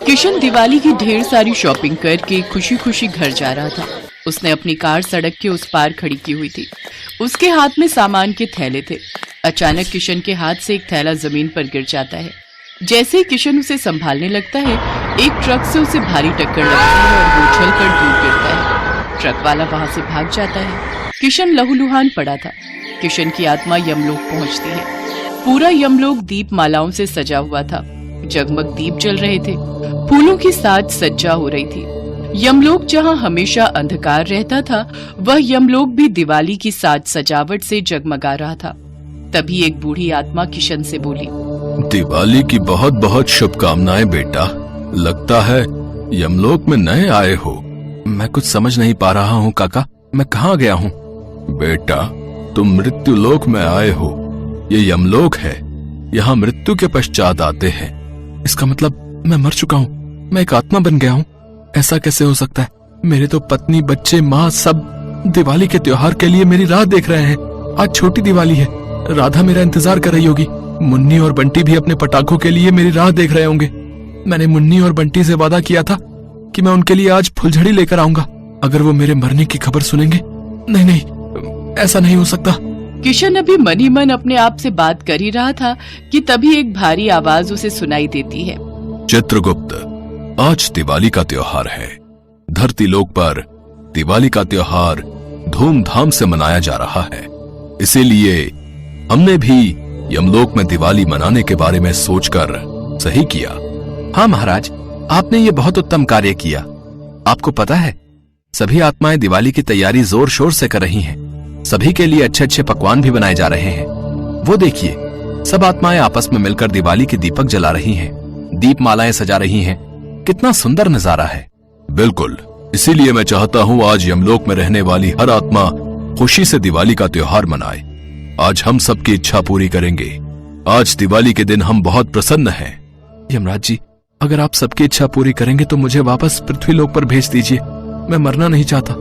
किशन दिवाली की ढेर सारी शॉपिंग करके खुशी खुशी घर जा रहा था। उसने अपनी कार सड़क के उस पार खड़ी की हुई थी। उसके हाथ में सामान के थैले थे। अचानक किशन के हाथ से एक थैला जमीन पर गिर जाता है। जैसे ही किशन उसे संभालने लगता है, एक ट्रक से उसे भारी टक्कर लगती है और वो उछलकर दूर गिरता है। ट्रक वाला वहां से भाग जाता है। किशन लहूलुहान पड़ा था। किशन की आत्मा यमलोक पहुंचती है। पूरा यमलोक दीप मालाओं से सजा हुआ था। जगमग दीप जल रहे थे। फूलों की साज सज्जा हो रही थी। यमलोक जहां हमेशा अंधकार रहता था, वह यमलोक भी दिवाली की साज सजावट से जगमगा रहा था। तभी एक बूढ़ी आत्मा किशन से बोली, दिवाली की बहुत बहुत शुभकामनाएं बेटा। लगता है यमलोक में नए आए हो। मैं कुछ समझ नहीं पा रहा हूँ काका, मैं कहाँ गया हूँ? बेटा, तुम मृत्यु लोक में आए हो। ये यमलोक है। यहाँ मृत्यु के पश्चात आते हैं। इसका मतलब मैं मर चुका हूँ, मैं एक आत्मा बन गया हूँ। ऐसा कैसे हो सकता है? मेरे तो पत्नी, बच्चे, माँ सब दिवाली के त्योहार के लिए मेरी राह देख रहे हैं। आज छोटी दिवाली है, राधा मेरा इंतजार कर रही होगी। मुन्नी और बंटी भी अपने पटाखों के लिए मेरी राह देख रहे होंगे। मैंने मुन्नी और बंटी से वादा किया था कि मैं उनके लिए आज फुलझड़ी लेकर आऊंगा। अगर वो मेरे मरने की खबर सुनेंगे, नहीं नहीं, ऐसा नहीं हो सकता। किशन अभी मन ही मन अपने आप से बात कर ही रहा था कि तभी एक भारी आवाज उसे सुनाई देती है। चित्रगुप्त, आज दिवाली का त्योहार है। धरती लोक पर दिवाली का त्योहार धूमधाम से मनाया जा रहा है। इसीलिए हमने भी यमलोक में दिवाली मनाने के बारे में सोचकर सही किया। हाँ महाराज, आपने ये बहुत उत्तम कार्य किया। आपको पता है, सभी आत्माएं दिवाली की तैयारी जोर शोर से कर रही हैं। सभी के लिए अच्छे अच्छे पकवान भी बनाए जा रहे हैं। वो देखिए, सब आत्माएं आपस में मिलकर दिवाली के दीपक जला रही हैं, दीप मालाएं सजा रही हैं। कितना सुंदर नजारा है। बिल्कुल, इसीलिए मैं चाहता हूँ आज यमलोक में रहने वाली हर आत्मा खुशी से दिवाली का त्योहार मनाए। आज हम सबकी इच्छा पूरी करेंगे। आज दिवाली के दिन हम बहुत प्रसन्न हैं। यमराज जी, अगर आप सबकी इच्छा पूरी करेंगे तो मुझे वापस पृथ्वीलोक पर भेज दीजिए। मैं मरना नहीं चाहता।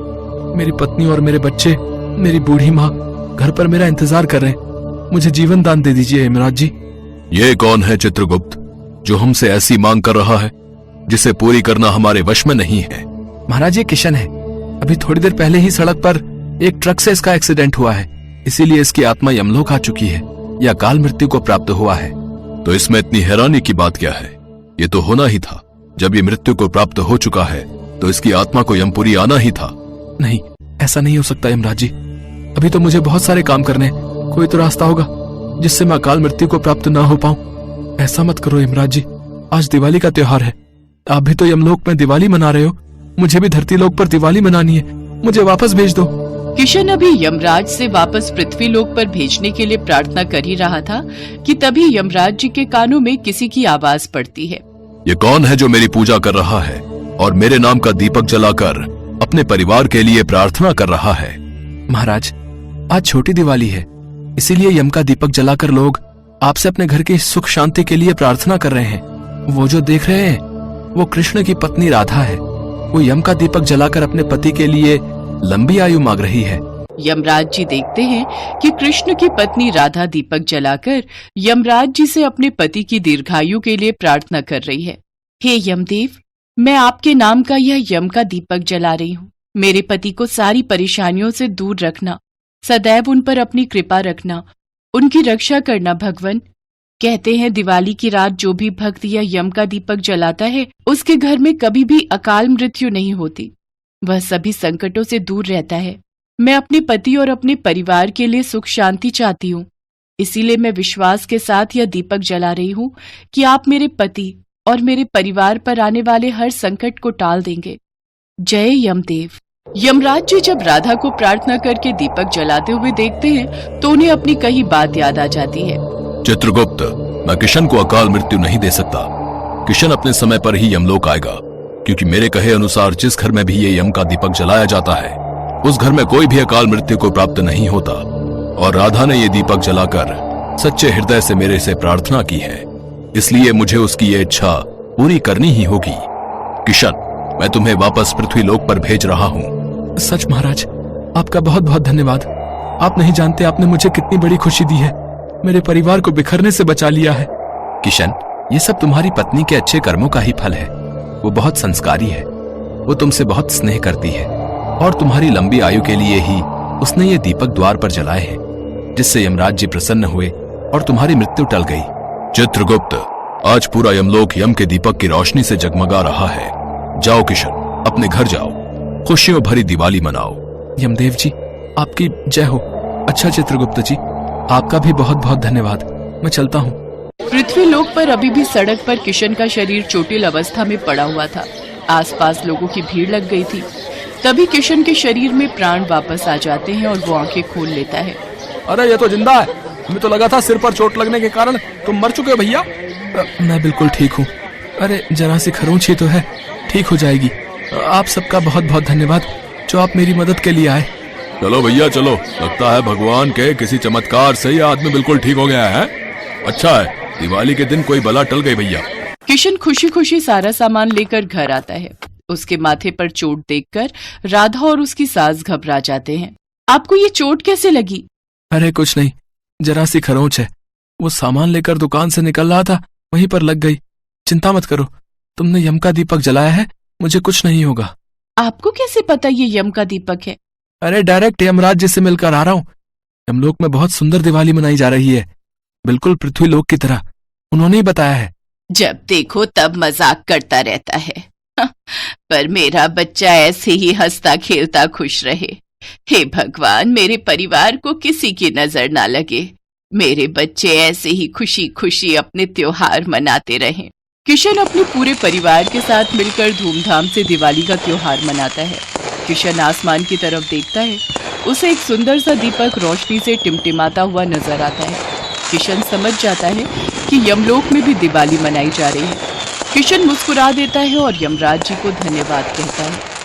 मेरी पत्नी और मेरे बच्चे, मेरी बूढ़ी माँ घर पर मेरा इंतजार कर रहे हैं। मुझे जीवन दान दे दीजिए यमराज जी। ये कौन है चित्रगुप्त, जो हमसे ऐसी मांग कर रहा है जिसे पूरी करना हमारे वश में नहीं है? महाराज, ये किशन है। अभी थोड़ी देर पहले ही सड़क पर एक ट्रक से इसका एक्सीडेंट हुआ है, इसीलिए इसकी आत्मा यमलोक आ चुकी है। यह अकाल मृत्यु को प्राप्त हुआ है। तो इसमें इतनी हैरानी की बात क्या है? ये तो होना ही था। जब ये मृत्यु को प्राप्त हो चुका है तो इसकी आत्मा को यमपुरी आना ही था। नहीं, ऐसा नहीं हो सकता यमराज जी। अभी तो मुझे बहुत सारे काम करने हैं। कोई तो रास्ता होगा जिससे मैं अकाल मृत्यु को प्राप्त ना हो पाऊं। ऐसा मत करो यमराज जी, आज दिवाली का त्योहार है। आप भी तो यमलोक में दिवाली मना रहे हो, मुझे भी धरती लोक पर दिवाली मनानी है। मुझे वापस भेज दो। किशन अभी यमराज से वापस पृथ्वी लोक पर भेजने के लिए प्रार्थना कर ही रहा था कि तभी यमराज जी के कानों में किसी की आवाज पड़ती है। ये कौन है जो मेरी पूजा कर रहा है और मेरे नाम का दीपक जलाकर अपने परिवार के लिए प्रार्थना कर रहा है? महाराज, आज छोटी दिवाली है, इसीलिए यम का दीपक जलाकर लोग आपसे अपने घर की सुख शांति के लिए प्रार्थना कर रहे हैं। वो जो देख रहे हैं, वो कृष्ण की पत्नी राधा है। वो यम का दीपक जलाकर अपने पति के लिए लंबी आयु मांग रही है। यमराज जी देखते हैं कि कृष्ण की पत्नी राधा दीपक जलाकर यमराज जी से अपने पति की दीर्घायु के लिए प्रार्थना कर रही है। हे यमदेव, मैं आपके नाम का यह यम का दीपक जला रही हूँ। मेरे पति को सारी परेशानियों से दूर रखना, सदैव उन पर अपनी कृपा रखना, उनकी रक्षा करना भगवान। कहते हैं दिवाली की रात जो भी भक्त यह यम का दीपक जलाता है, उसके घर में कभी भी अकाल मृत्यु नहीं होती। वह सभी संकटों से दूर रहता है। मैं अपने पति और अपने परिवार के लिए सुख शांति चाहती हूँ। इसीलिए मैं विश्वास के साथ यह दीपक जला रही हूँ कि आप मेरे पति और मेरे परिवार पर आने वाले हर संकट को टाल देंगे। जय यमदेव। यमराज जी जब राधा को प्रार्थना करके दीपक जलाते हुए देखते हैं तो उन्हें अपनी कही बात याद आ जाती है। चित्रगुप्त, मैं किशन को अकाल मृत्यु नहीं दे सकता। किशन अपने समय पर ही यमलोक आएगा, क्योंकि मेरे कहे अनुसार जिस घर में भी ये यम का दीपक जलाया जाता है, उस घर में कोई भी अकाल मृत्यु को प्राप्त नहीं होता। और राधा ने ये दीपक जलाकर सच्चे हृदय से मेरे से प्रार्थना की है, इसलिए मुझे उसकी ये इच्छा पूरी करनी ही होगी। किशन, मैं तुम्हें वापस पृथ्वी लोक पर भेज रहा हूँ। सच महाराज, आपका बहुत बहुत धन्यवाद। आप नहीं जानते आपने मुझे कितनी बड़ी खुशी दी है। मेरे परिवार को बिखरने से बचा लिया है। किशन, ये सब तुम्हारी पत्नी के अच्छे कर्मों का ही फल है। वो बहुत संस्कारी है। वो तुमसे बहुत स्नेह करती है और तुम्हारी लंबी आयु के लिए ही उसने ये दीपक द्वार पर जलाए हैं, जिससे यमराज जी प्रसन्न हुए और तुम्हारी मृत्यु टल गई। चित्रगुप्त, आज पूरा यमलोक यम के दीपक की रोशनी से जगमगा रहा है। जाओ किशन, अपने घर जाओ, खुशियों भरी दिवाली मनाओ। यमदेव जी, आपकी जय हो। अच्छा चित्रगुप्त जी, आपका भी बहुत बहुत धन्यवाद। मैं चलता हूँ। पृथ्वीलोक पर अभी भी सड़क पर किशन का शरीर चोटिल अवस्था में पड़ा हुआ था। आसपास लोगों की भीड़ लग गई थी। तभी किशन के शरीर में प्राण वापस आ जाते हैं और वो आंखें खोल लेता है। अरे ये तो जिंदा है। हमें तो लगा था सिर पर चोट लगने के कारण तुम मर चुके हो भैया। मैं बिल्कुल ठीक हूँ। अरे जरा सी खरोंच ही तो है, ठीक हो जाएगी। आप सबका बहुत बहुत धन्यवाद जो आप मेरी मदद के लिए आए। चलो भैया चलो, लगता है भगवान के किसी चमत्कार से ये आदमी बिल्कुल ठीक हो गया है। अच्छा है, दिवाली के दिन कोई बला टल गई भैया। किशन खुशी खुशी सारा सामान लेकर घर आता है। उसके माथे पर चोट देखकर राधा और उसकी सास घबरा जाते हैं। आपको ये चोट कैसे लगी? अरे कुछ नहीं, जरा सी खरोंच है। वो सामान लेकर दुकान से निकल रहा था, वहीं पर लग गई। चिंता मत करो, तुमने यम का दीपक जलाया है, मुझे कुछ नहीं होगा। आपको कैसे पता ये यम का दीपक है? अरे डायरेक्ट यमराज जी से मिलकर आ रहा हूँ। यमलोक में बहुत सुंदर दिवाली मनाई जा रही है, बिल्कुल पृथ्वीलोक की तरह। उन्होंने ही बताया है। जब देखो तब मजाक करता रहता है। पर मेरा बच्चा ऐसे ही हंसता खेलता खुश रहे। हे भगवान, मेरे परिवार को किसी की नजर ना लगे। मेरे बच्चे ऐसे ही खुशी खुशी अपने त्योहार मनाते रहें। किशन अपने पूरे परिवार के साथ मिलकर धूमधाम से दिवाली का त्योहार मनाता है। किशन आसमान की तरफ देखता है। उसे एक सुंदर सा दीपक रोशनी से टिमटिमाता हुआ नजर आता है। किशन समझ जाता है कि यमलोक में भी दिवाली मनाई जा रही है। किशन मुस्कुरा देता है और यमराज जी को धन्यवाद कहता है।